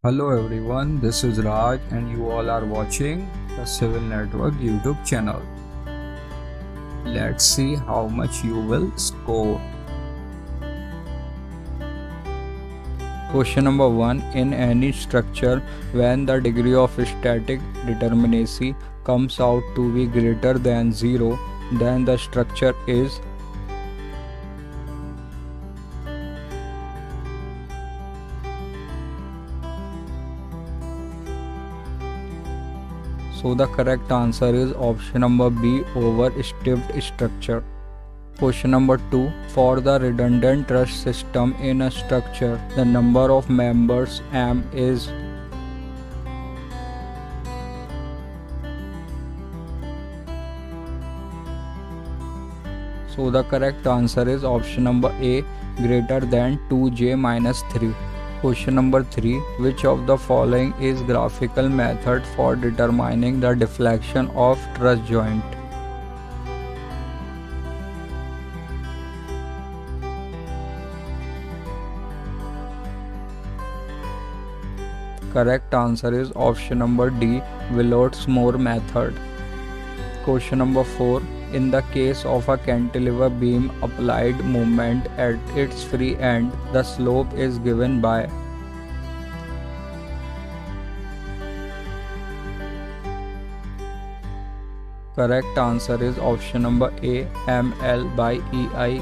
Hello everyone, this is Raj and you all are watching the Civil Network YouTube channel. Let's see how much you will score. Question number 1. In any structure, when the degree of static determinacy comes out to be greater than 0, then the structure is. So the correct answer is option number B, over-stiffed structure. Question number 2. For the redundant truss system in a structure, the number of members M is. So the correct answer is option number A, greater than 2j minus 3. Question number 3. Which of the following is graphical method for determining the deflection of truss joint? Correct answer is option number D, Willott-Moore method. Question number 4. In the case of a cantilever beam applied moment at its free end, the slope is given by. Correct answer is option number A, ml by EI.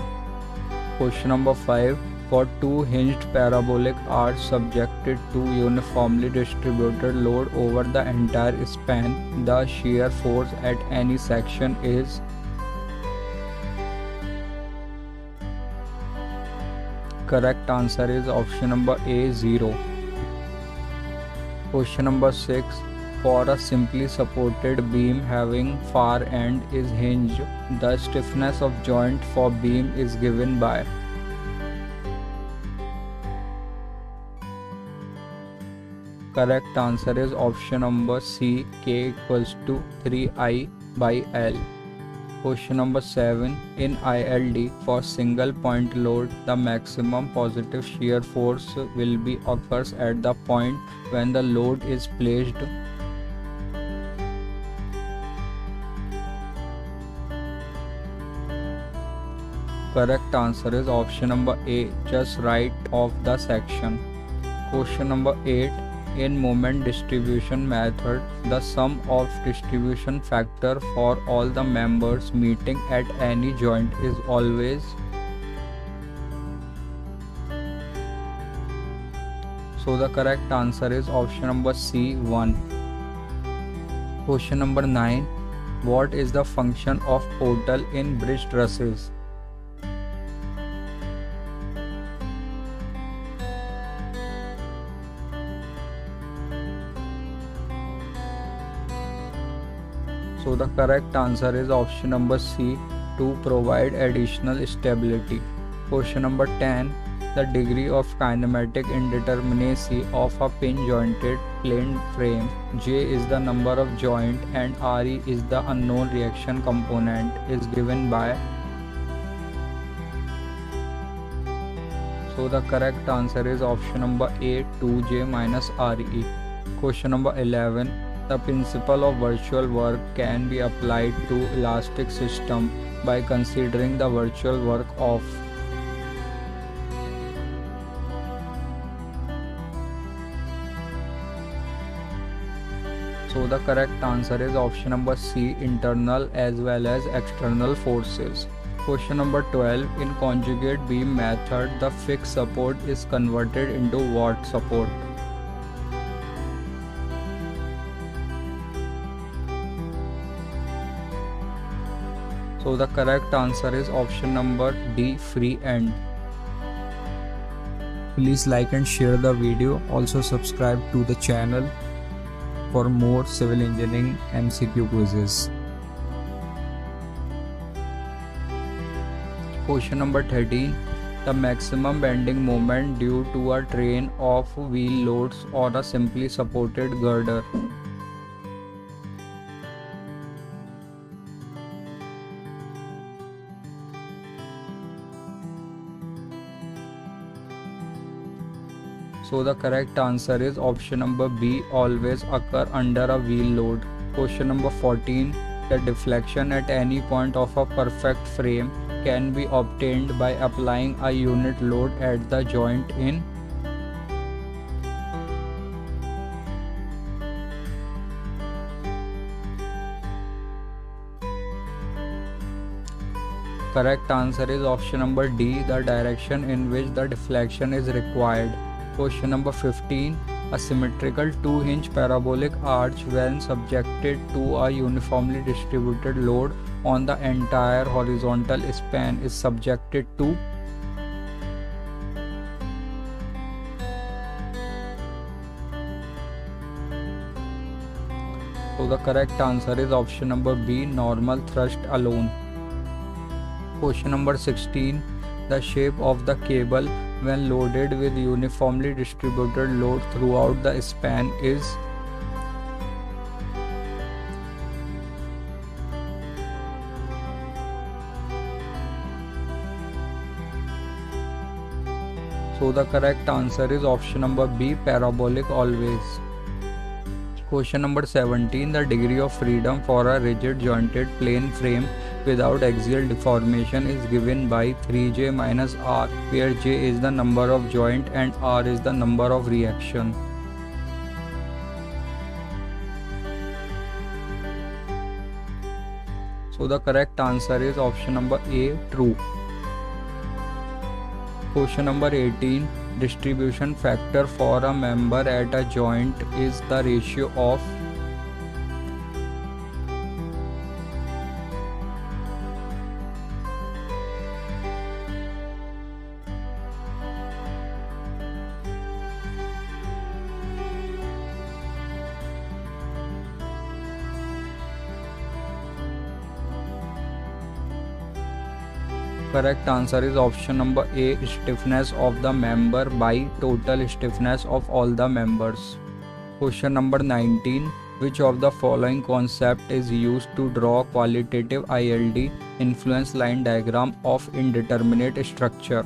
Question number 5. For two hinged parabolic arcs subjected to uniformly distributed load over the entire span, the shear force at any section is. Correct answer is option number A, 0. Question number 6. For a simply supported beam having far end is hinged, the stiffness of joint for beam is given by. Correct answer is option number C, K equals to 3I by L. Question number 7. In ILD, for single point load, the maximum positive shear force will be occurs at the point when the load is placed. Correct answer is option number A, just right of the section. Question number 8. In moment distribution method, the sum of distribution factor for all the members meeting at any joint is always. So the correct answer is option number C, 1. Question number 9. What is the function of portal in bridge trusses? So the correct answer is option number C, to provide additional stability. Question number 10. The degree of kinematic indeterminacy of a pin-jointed plane frame. J is the number of joint and Re is the unknown reaction component is given by. So the correct answer is option number A, 2J minus Re. Question number 11. The principle of virtual work can be applied to elastic system by considering the virtual work of. So the correct answer is option number C, internal as well as external forces. Question number 12. In conjugate beam method, the fixed support is converted into what support? So the correct answer is option number D, free end. Please like and share the video. Also subscribe to the channel for more civil engineering MCQ quizzes. Question number 13. The maximum bending moment due to a train of wheel loads on a simply supported girder. So the correct answer is option number B, always occur under a wheel load. Question number 14. The deflection at any point of a perfect frame can be obtained by applying a unit load at the joint in. Correct answer is option number D, the direction in which the deflection is required. Question number 15. A symmetrical 2-inch parabolic arch, when subjected to a uniformly distributed load on the entire horizontal span, is subjected to. So the correct answer is option number B, normal thrust alone. Question number 16. The shape of the cable when loaded with uniformly distributed load throughout the span is. So the correct answer is option number B, parabolic always. Question number 17. The degree of freedom for a rigid jointed plane frame without axial deformation is given by 3j minus r, where j is the number of joint and r is the number of reaction. So the correct answer is option number A, true. Question number 18. Distribution factor for a member at a joint is the ratio of. Correct answer is option number A, stiffness of the member by total stiffness of all the members. Question number 19. Which of the following concept is used to draw qualitative ILD influence line diagram of indeterminate structure?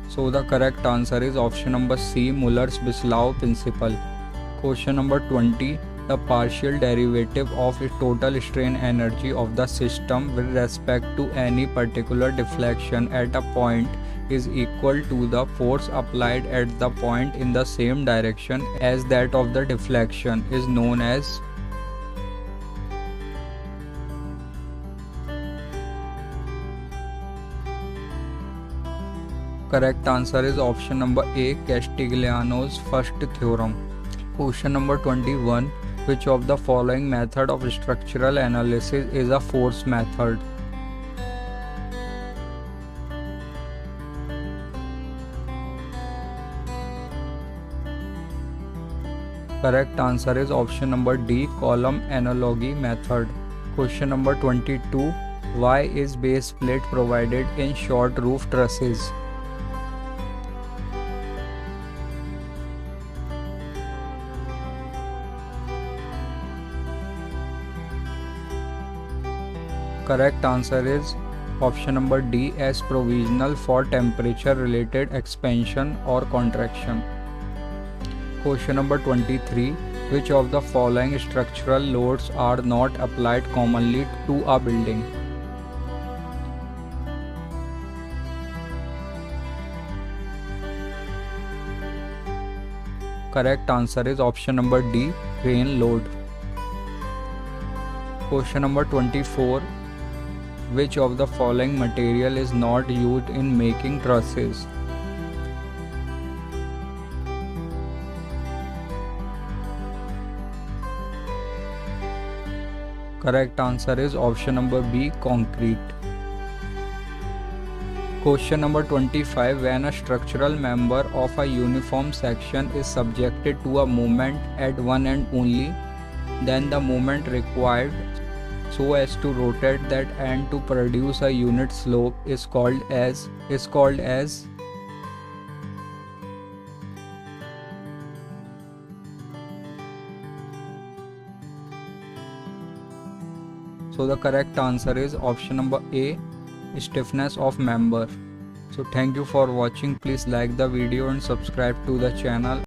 So the correct answer is option number C, Mullers-Bislau principle. Question number 20. The partial derivative of the total strain energy of the system with respect to any particular deflection at a point is equal to the force applied at the point in the same direction as that of the deflection is known as. Correct answer is option number A, Castigliano's first theorem. Question number 21. Which of the following method of structural analysis is a force method? Correct answer is option number D, column analogy method. Question number 22. Why is base plate provided in short roof trusses? Correct answer is option number D, as provisional for temperature related expansion or contraction. Question number 23. Which of the following structural loads are not applied commonly to a building? Correct answer is option number D, crane load. Question number 24. Which of the following material is not used in making trusses? Correct answer is option number B, concrete. Question number 25. When a structural member of a uniform section is subjected to a moment at one end only, then the moment required so as to rotate that end to produce a unit slope is called as. So So the correct answer is option number A, stiffness of member. So thank you for watching. Please like the video and subscribe to the channel.